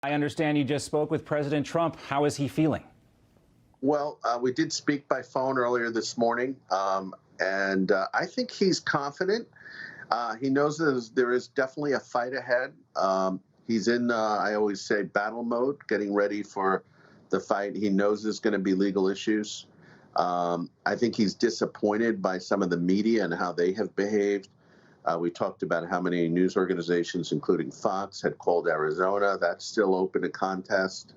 I understand you just spoke with President Trump. How is he feeling? Well, we did speak by phone earlier this morning, and I think he's confident. He knows there is definitely a fight ahead. He's in, I always say, battle mode, getting ready for the fight. He knows there's going to be legal issues. I think he's disappointed by some of the media and how they have behaved. We talked about how many news organizations, including Fox, had called Arizona. That's still open to contest.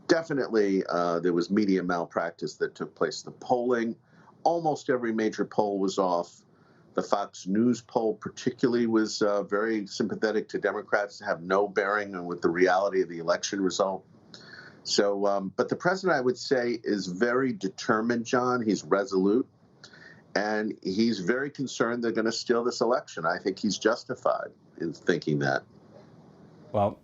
Definitely, there was media malpractice that took place. The polling, almost every major poll was off. The Fox News poll particularly was very sympathetic to Democrats, to have no bearing with the reality of the election result. So, but the president, I would say, is very determined, John. He's resolute, and he's very concerned they're going to steal this election. I think he's justified in thinking that. Well,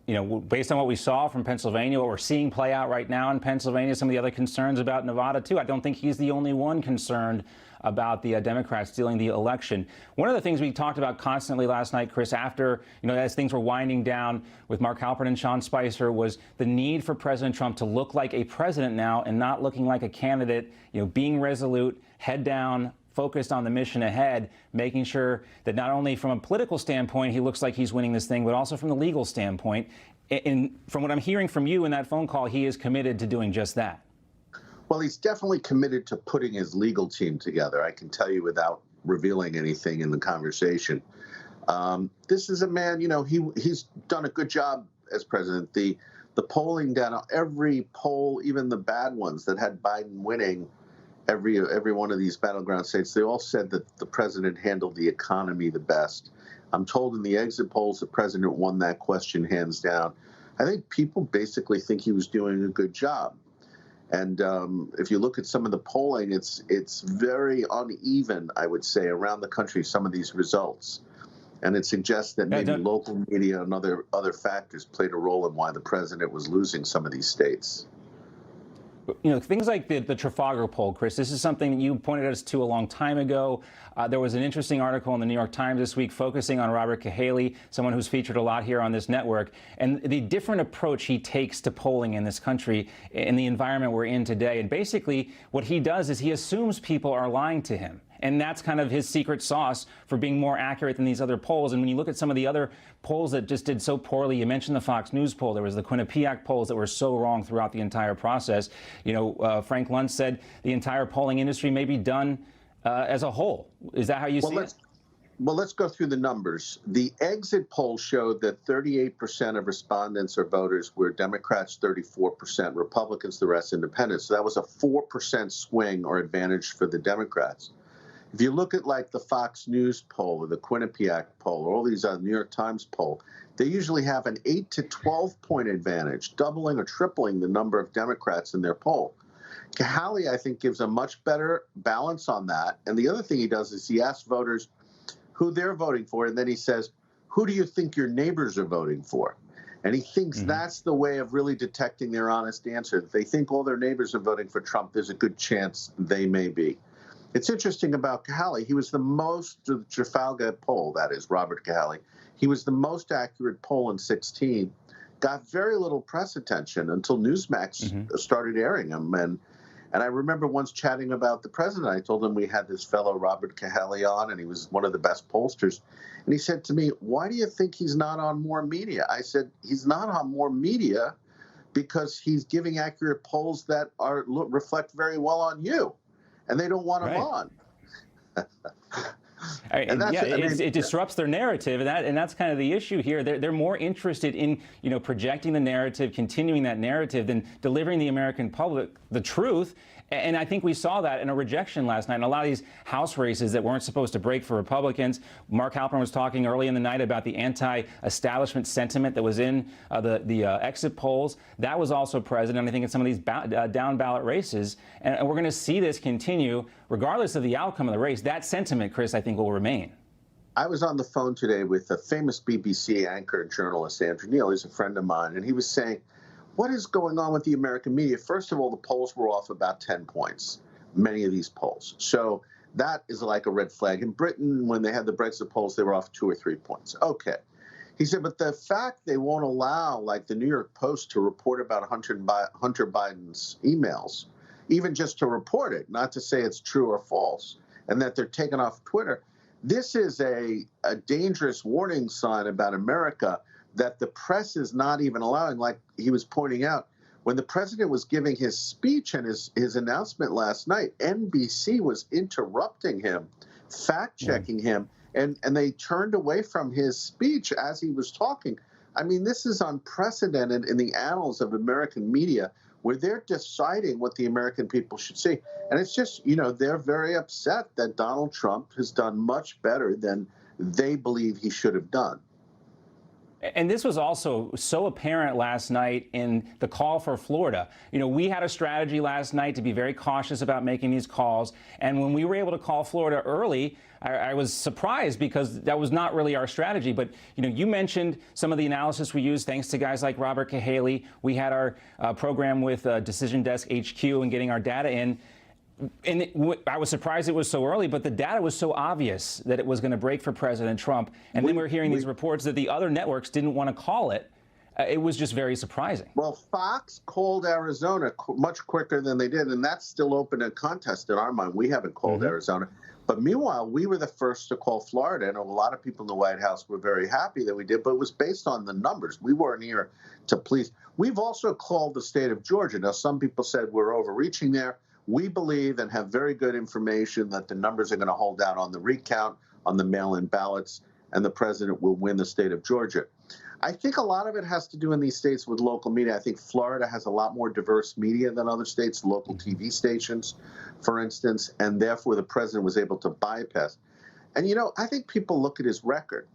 based on what we saw from Pennsylvania, what we're seeing play out right now in Pennsylvania, some of the other concerns about Nevada, too, I don't think he's the only one concerned about the Democrats stealing the election. One of the things we talked about constantly last night, Chris, after, as things were winding down with Mark Halperin and Sean Spicer, was the need for President Trump to look like a president now and not looking like a candidate, being resolute, head down, focused on the mission ahead, making sure that not only from a political standpoint he looks like he's winning this thing, but also from the legal standpoint. And from what I'm hearing from you in that phone call, he is committed to doing just that. Well, he's definitely committed to putting his legal team together. I can tell you without revealing anything in the conversation. This is a man, he's done a good job as president. The polling data, every poll, even the bad ones that had Biden winning, every one of these battleground states, they all said that the president handled the economy the best. I'm told in the exit polls the president won that question hands down. I think people basically think he was doing a good job. And if you look at some of the polling, it's very uneven, I would say, around the country, some of these results. And it suggests that maybe local media and other factors played a role in why the president was losing some of these states. Things like the Trafalgar poll, Chris, this is something that you pointed us to a long time ago. There was an interesting article in the New York Times this week focusing on Robert Cahaly, someone who's featured a lot here on this network, and the different approach he takes to polling in this country in the environment we're in today. And basically what he does is he assumes people are lying to him. And that's kind of his secret sauce for being more accurate than these other polls. And when you look at some of the other polls that just did so poorly, you mentioned the Fox News poll. There was the Quinnipiac polls that were so wrong throughout the entire process. Frank Luntz said the entire polling industry may be done as a whole. Is that how you see it? Well, let's go through the numbers. The exit poll showed that 38% of respondents or voters were Democrats, 34%, Republicans, the rest independents. So that was a 4% swing or advantage for the Democrats. If you look at like the Fox News poll or the Quinnipiac poll or all these New York Times poll, they usually have an 8 to 12 point advantage, doubling or tripling the number of Democrats in their poll. Cahaly, I think, gives a much better balance on that. And the other thing he does is he asks voters who they're voting for, and then he says, who do you think your neighbors are voting for? And he thinks that's the way of really detecting their honest answer. If they think all their neighbors are voting for Trump, there's a good chance they may be. It's interesting about Cahaly. He was the the Trafalgar poll, that is, Robert Cahaly. He was the most accurate poll in 2016. Got very little press attention until Newsmax started airing him. And I remember once chatting about the president. I told him we had this fellow, Robert Cahaly, on, and he was one of the best pollsters. And he said to me, why do you think he's not on more media? I said, he's not on more media because he's giving accurate polls that reflect very well on you. And they don't want him on. It disrupts their narrative, and that's kind of the issue here. They're more interested in projecting the narrative, continuing that narrative, than delivering the American public the truth. And I think we saw that in a rejection last night in a lot of these House races that weren't supposed to break for Republicans. Mark Halperin was talking early in the night about the anti-establishment sentiment that was in the exit polls. That was also present, I think, in some of these down ballot races. And we're going to see this continue regardless of the outcome of the race. That sentiment, Chris, I think will remain. I was on the phone today with a famous BBC anchor and journalist, Andrew Neil. He's a friend of mine, and he was saying, what is going on with the American media? First of all, the polls were off about 10 points, many of these polls. So that is like a red flag. In Britain, when they had the Brexit polls, they were off 2 or 3 points. Okay. He said, but the fact they won't allow, like the New York Post, to report about Hunter Biden's emails, even just to report it, not to say it's true or false, and that they're taken off Twitter. This is a dangerous warning sign about America that the press is not even allowing. Like he was pointing out, when the president was giving his speech and his announcement last night, NBC was interrupting him, fact-checking him, and they turned away from his speech as he was talking. I mean, this is unprecedented in the annals of American media, where they're deciding what the American people should see. And it's just, they're very upset that Donald Trump has done much better than they believe he should have done. And this was also so apparent last night in the call for Florida. We had a strategy last night to be very cautious about making these calls. And when we were able to call Florida early, I was surprised because that was not really our strategy. But, you mentioned some of the analysis we used thanks to guys like Robert Cahaly. We had our program with Decision Desk HQ and getting our data in. And I was surprised it was so early, but the data was so obvious that it was going to break for President Trump. And then we're hearing these reports that the other networks didn't want to call it. It was just very surprising. Well, Fox called Arizona much quicker than they did, and that's still open to contest in our mind. We haven't called Arizona. But meanwhile, we were the first to call Florida, and a lot of people in the White House were very happy that we did, but it was based on the numbers. We weren't here to please. We've also called the state of Georgia. Now, some people said we're overreaching there. We believe and have very good information that the numbers are going to hold out on the recount, on the mail-in ballots, and the president will win the state of Georgia. I think a lot of it has to do in these states with local media. I think Florida has a lot more diverse media than other states, local TV stations, for instance, and therefore the president was able to bypass. And, I think people look at his record.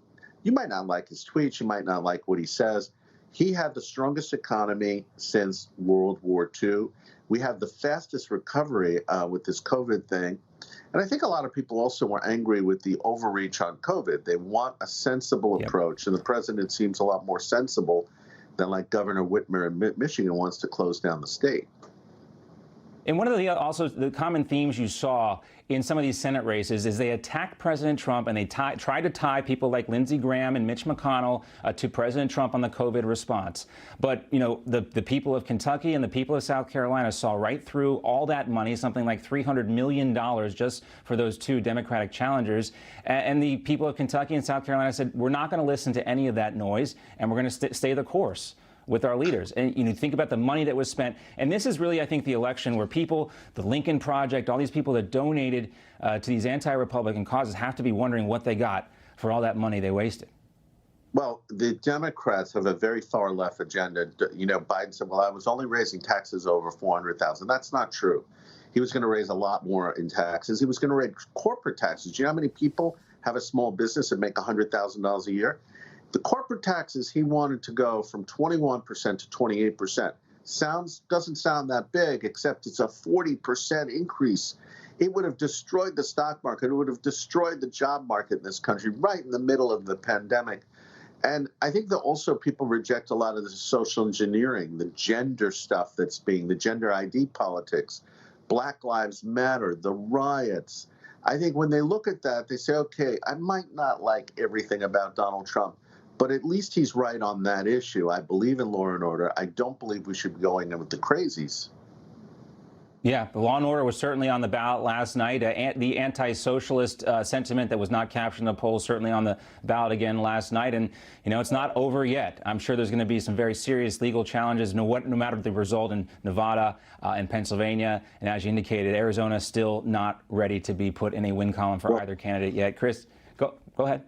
You might not like his tweets. You might not like what he says. He had the strongest economy since World War II. We have the fastest recovery with this COVID thing. And I think a lot of people also were angry with the overreach on COVID. They want a sensible approach, and the president seems a lot more sensible than like Governor Whitmer in Michigan wants to close down the state. And one of the common themes you saw in some of these Senate races is they attack President Trump and they try to tie people like Lindsey Graham and Mitch McConnell to President Trump on the COVID response. But, the people of Kentucky and the people of South Carolina saw right through all that money, something like $300 million just for those two Democratic challengers. And the people of Kentucky and South Carolina said, we're not going to listen to any of that noise, and we're going to stay the course with our leaders. And think about the money that was spent. And this is really, I think, the election where people, the Lincoln Project, all these people that donated to these anti-Republican causes have to be wondering what they got for all that money they wasted. Well, the Democrats have a very far left agenda. Biden said, well, I was only raising taxes over $400,000. That's not true. He was going to raise a lot more in taxes. He was going to raise corporate taxes. Do you know how many people have a small business and make $100,000 a year? The corporate taxes, he wanted to go from 21% to 28%. Doesn't sound that big, except it's a 40% increase. It would have destroyed the stock market. It would have destroyed the job market in this country right in the middle of the pandemic. And I think that also people reject a lot of the social engineering, the gender stuff the gender ID politics, Black Lives Matter, the riots. I think when they look at that, they say, okay, I might not like everything about Donald Trump, but at least he's right on that issue. I believe in law and order. I don't believe we should be going in with the crazies. Yeah, the law and order was certainly on the ballot last night. The anti-socialist sentiment that was not captured in the polls certainly on the ballot again last night. And, it's not over yet. I'm sure there's going to be some very serious legal challenges, no matter the result in Nevada and Pennsylvania. And as you indicated, Arizona still not ready to be put in a win column for either candidate yet. Chris, go ahead.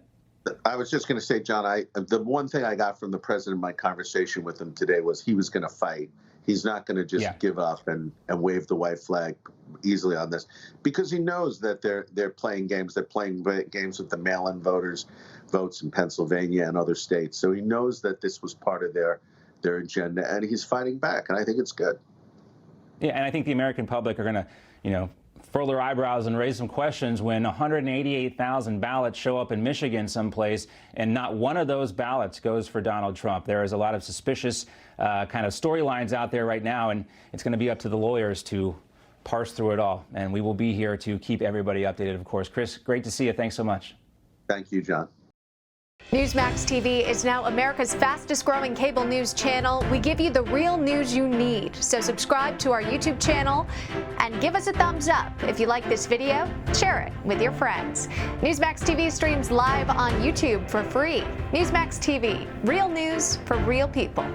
I was just going to say, John, the one thing I got from the president in my conversation with him today was he was going to fight. He's not going to just give up and wave the white flag easily on this, because he knows that they're playing games. They're playing games with the mail-in votes in Pennsylvania and other states. So he knows that this was part of their agenda, and he's fighting back, and I think it's good. Yeah, and I think the American public are going to, furl their eyebrows and raise some questions when 188,000 ballots show up in Michigan someplace, and not one of those ballots goes for Donald Trump. There is a lot of suspicious kind of storylines out there right now, and it's going to be up to the lawyers to parse through it all. And we will be here to keep everybody updated, of course. Chris, great to see you. Thanks so much. Thank you, John. Newsmax TV is now America's fastest growing cable news channel. We give you the real news you need. So subscribe to our YouTube channel and give us a thumbs up. If you like this video, share it with your friends. Newsmax TV streams live on YouTube for free. Newsmax TV, real news for real people.